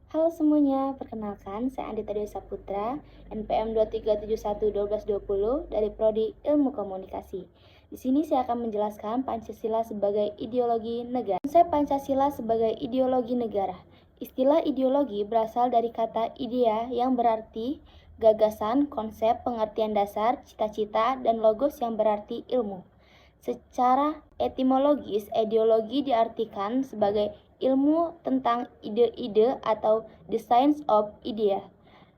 Halo semuanya, perkenalkan saya Andita Dewi Saputra, NPM 23711220 dari Prodi Ilmu Komunikasi. Di sini saya akan menjelaskan Pancasila sebagai ideologi negara. Konsep Pancasila sebagai ideologi negara. Istilah ideologi berasal dari kata idea yang berarti gagasan, konsep, pengertian dasar, cita-cita, dan logos yang berarti ilmu. Secara etimologis, ideologi diartikan sebagai ilmu tentang ide-ide atau the science of idea,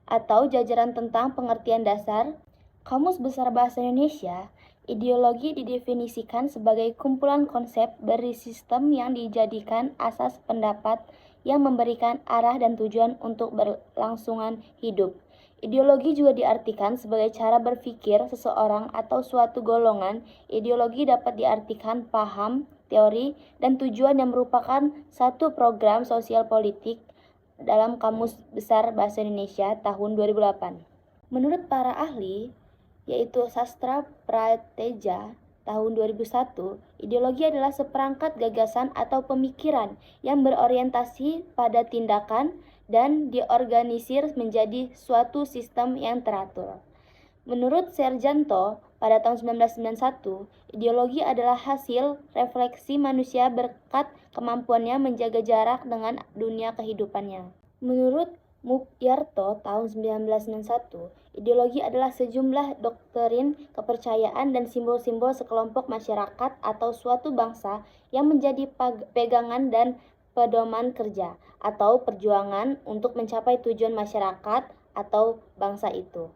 atau jajaran tentang pengertian dasar. Kamus Besar Bahasa Indonesia, ideologi didefinisikan sebagai kumpulan konsep bersistem yang dijadikan asas pendapat yang memberikan arah dan tujuan untuk berlangsungan hidup. Ideologi juga diartikan sebagai cara berpikir seseorang atau suatu golongan. Ideologi dapat diartikan paham, teori, dan tujuan yang merupakan satu program sosial politik dalam Kamus Besar Bahasa Indonesia tahun 2008. Menurut para ahli, yaitu Sastra Prateja tahun 2001, ideologi adalah seperangkat gagasan atau pemikiran yang berorientasi pada tindakan dan diorganisir menjadi suatu sistem yang teratur. Menurut Serjanto, pada tahun 1991, ideologi adalah hasil refleksi manusia berkat kemampuannya menjaga jarak dengan dunia kehidupannya. Menurut Mugyarto tahun 1991, ideologi adalah sejumlah doktrin, kepercayaan, dan simbol-simbol sekelompok masyarakat atau suatu bangsa yang menjadi pegangan dan pedoman kerja atau perjuangan untuk mencapai tujuan masyarakat atau bangsa itu.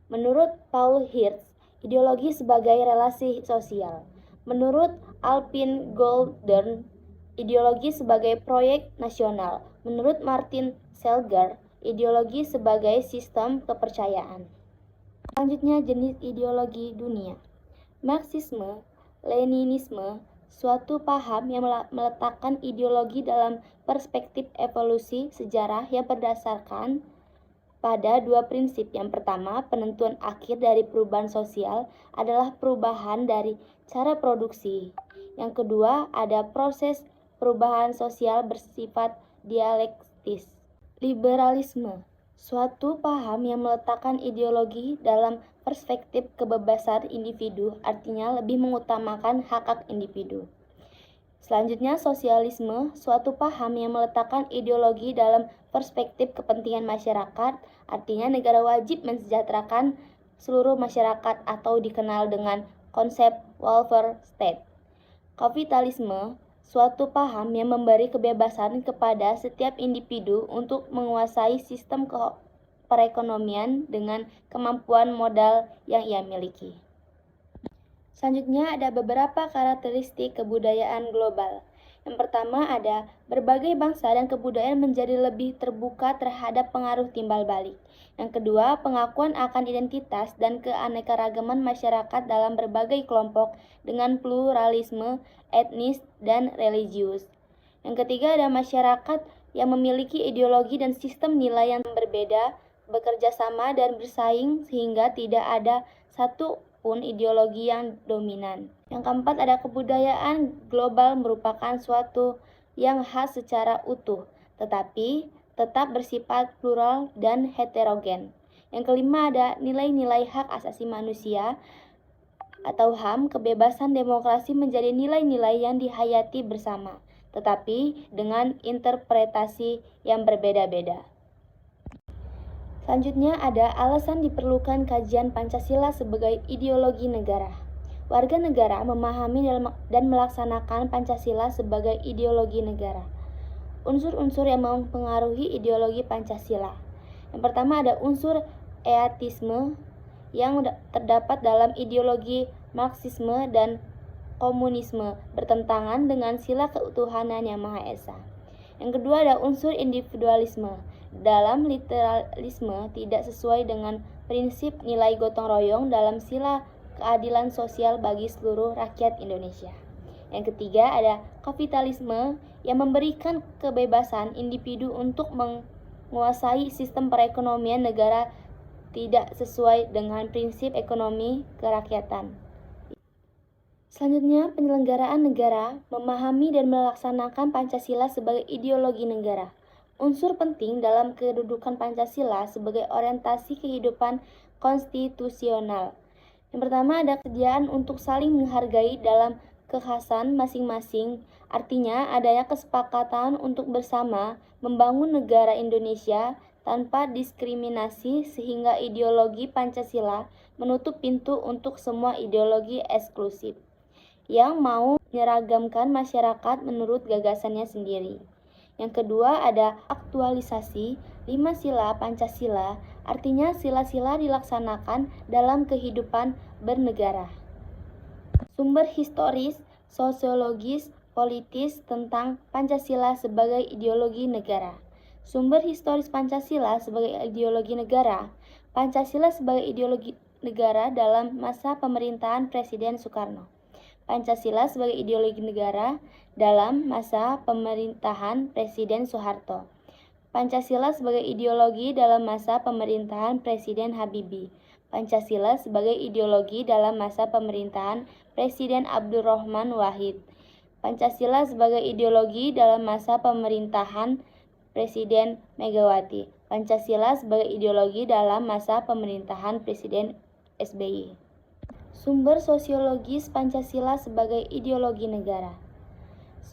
Menurut Paul Hirsch, ideologi sebagai relasi sosial. Menurut Alpin Goldern, ideologi sebagai proyek nasional. Menurut Martin Selger, ideologi sebagai sistem kepercayaan. Selanjutnya, jenis ideologi dunia. Marxisme, Leninisme, suatu paham yang meletakkan ideologi dalam perspektif evolusi sejarah yang berdasarkan pada dua prinsip. Yang pertama, penentuan akhir dari perubahan sosial adalah perubahan dari cara produksi. Yang kedua, ada proses perubahan sosial bersifat dialektis. Liberalisme, suatu paham yang meletakkan ideologi dalam perspektif kebebasan individu, artinya lebih mengutamakan hak-hak individu. Selanjutnya, sosialisme, suatu paham yang meletakkan ideologi dalam perspektif kepentingan masyarakat, artinya negara wajib mensejahterakan seluruh masyarakat atau dikenal dengan konsep welfare state. Kapitalisme, suatu paham yang memberi kebebasan kepada setiap individu untuk menguasai sistem perekonomian dengan kemampuan modal yang ia miliki. Selanjutnya ada beberapa karakteristik kebudayaan global. Yang pertama ada berbagai bangsa dan kebudayaan menjadi lebih terbuka terhadap pengaruh timbal balik. Yang kedua, pengakuan akan identitas dan keanekaragaman masyarakat dalam berbagai kelompok dengan pluralisme etnis dan religius. Yang ketiga, ada masyarakat yang memiliki ideologi dan sistem nilai yang berbeda, bekerja sama dan bersaing sehingga tidak ada satu pun ideologi yang dominan. Yang keempat, ada kebudayaan global merupakan suatu yang khas secara utuh, tetapi tetap bersifat plural dan heterogen. Yang kelima, ada nilai-nilai hak asasi manusia atau HAM, kebebasan demokrasi menjadi nilai-nilai yang dihayati bersama, tetapi dengan interpretasi yang berbeda-beda. Selanjutnya ada alasan diperlukan kajian Pancasila sebagai ideologi negara. Warga negara memahami dan melaksanakan Pancasila sebagai ideologi negara. Unsur-unsur yang mempengaruhi ideologi Pancasila. Yang pertama ada unsur eatisme yang terdapat dalam ideologi Marxisme dan komunisme, bertentangan dengan sila keutuhanan yang Maha Esa. Yang kedua ada unsur individualisme. Dalam literalisme tidak sesuai dengan prinsip nilai gotong royong dalam sila keadilan sosial bagi seluruh rakyat Indonesia. Yang ketiga ada kapitalisme yang memberikan kebebasan individu untuk menguasai sistem perekonomian negara tidak sesuai dengan prinsip ekonomi kerakyatan. Selanjutnya, penyelenggaraan negara memahami dan melaksanakan Pancasila sebagai ideologi negara. Unsur penting dalam kedudukan Pancasila sebagai orientasi kehidupan konstitusional. Yang pertama ada kesediaan untuk saling menghargai dalam kekhasan masing-masing, artinya adanya kesepakatan untuk bersama membangun negara Indonesia tanpa diskriminasi sehingga ideologi Pancasila menutup pintu untuk semua ideologi eksklusif yang mau menyeragamkan masyarakat menurut gagasannya sendiri. Yang kedua ada aktualisasi 5 sila Pancasila, artinya sila-sila dilaksanakan dalam kehidupan bernegara. Sumber historis, sosiologis, politis tentang Pancasila sebagai ideologi negara. Sumber historis Pancasila sebagai ideologi negara. Pancasila sebagai ideologi negara dalam masa pemerintahan Presiden Soekarno. Pancasila sebagai ideologi negara dalam masa pemerintahan Presiden Soeharto. Pancasila sebagai ideologi dalam masa pemerintahan Presiden Habibie. Pancasila sebagai ideologi dalam masa pemerintahan Presiden Abdurrahman Wahid. Pancasila sebagai ideologi dalam masa pemerintahan Presiden Megawati. Pancasila sebagai ideologi dalam masa pemerintahan Presiden SBY. Sumber sosiologis Pancasila sebagai ideologi negara.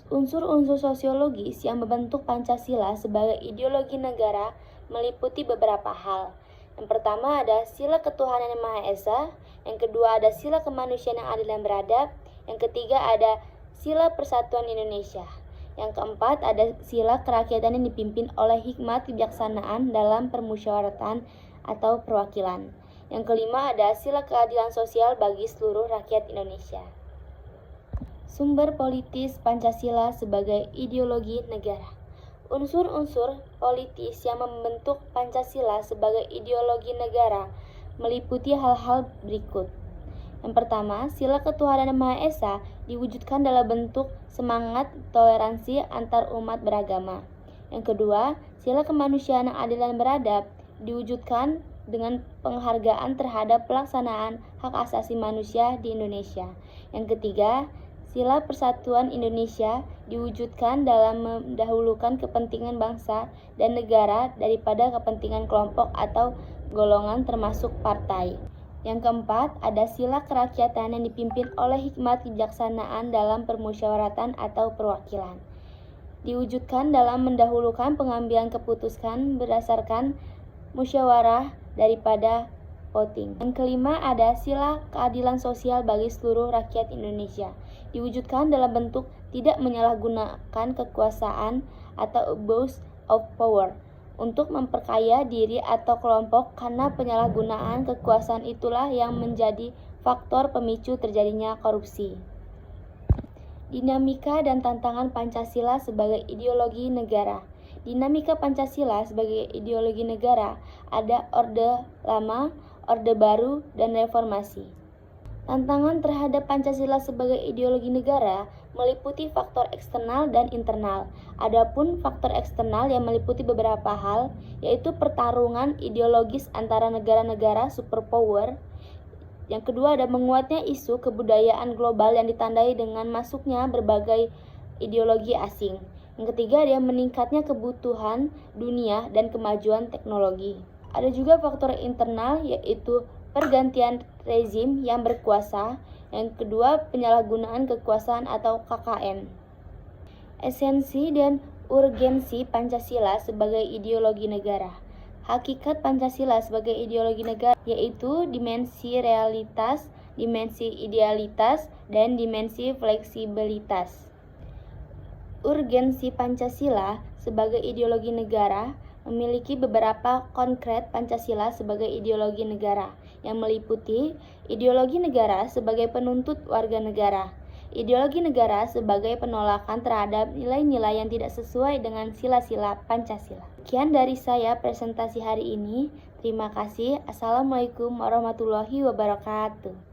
Unsur-unsur sosiologis yang membentuk Pancasila sebagai ideologi negara meliputi beberapa hal. Yang pertama ada sila ketuhanan yang Maha Esa, yang kedua ada sila kemanusiaan yang adil dan beradab, yang ketiga ada sila persatuan Indonesia, yang keempat ada sila kerakyatan yang dipimpin oleh hikmat kebijaksanaan dalam permusyawaratan atau perwakilan. Yang kelima ada sila keadilan sosial bagi seluruh rakyat Indonesia. Sumber politis Pancasila sebagai ideologi negara. Unsur-unsur politis yang membentuk Pancasila sebagai ideologi negara meliputi hal-hal berikut. Yang pertama, sila ketuhanan yang Maha Esa diwujudkan dalam bentuk semangat toleransi antar umat beragama. Yang kedua, sila kemanusiaan yang adil dan beradab diwujudkan dengan penghargaan terhadap pelaksanaan hak asasi manusia di Indonesia. Yang ketiga, sila persatuan Indonesia diwujudkan dalam mendahulukan kepentingan bangsa dan negara daripada kepentingan kelompok atau golongan termasuk partai. Yang keempat, ada sila kerakyatan yang dipimpin oleh hikmat kebijaksanaan dalam permusyawaratan atau perwakilan. Diwujudkan dalam mendahulukan pengambilan keputusan berdasarkan musyawarah daripada voting. Yang kelima ada sila keadilan sosial bagi seluruh rakyat Indonesia. Diwujudkan dalam bentuk tidak menyalahgunakan kekuasaan atau abuse of power untuk memperkaya diri atau kelompok, karena penyalahgunaan kekuasaan itulah yang menjadi faktor pemicu terjadinya korupsi. Dinamika dan tantangan Pancasila sebagai ideologi negara. Dinamika Pancasila sebagai ideologi negara ada Orde Lama, Orde Baru, dan Reformasi. Tantangan terhadap Pancasila sebagai ideologi negara meliputi faktor eksternal dan internal. Adapun faktor eksternal yang meliputi beberapa hal, yaitu pertarungan ideologis antara negara-negara superpower. Yang kedua ada menguatnya isu kebudayaan global yang ditandai dengan masuknya berbagai ideologi asing. Yang ketiga ada meningkatnya kebutuhan dunia dan kemajuan teknologi. Ada juga faktor internal yaitu pergantian rezim yang berkuasa. Yang kedua penyalahgunaan kekuasaan atau KKN. Esensi dan urgensi Pancasila sebagai ideologi negara. Hakikat Pancasila sebagai ideologi negara yaitu dimensi realitas, dimensi idealitas, dan dimensi fleksibilitas. Urgensi Pancasila sebagai ideologi negara memiliki beberapa konkret Pancasila sebagai ideologi negara yang meliputi ideologi negara sebagai penuntut warga negara, ideologi negara sebagai penolakan terhadap nilai-nilai yang tidak sesuai dengan sila-sila Pancasila. Sekian dari saya presentasi hari ini. Terima kasih. Assalamualaikum warahmatullahi wabarakatuh.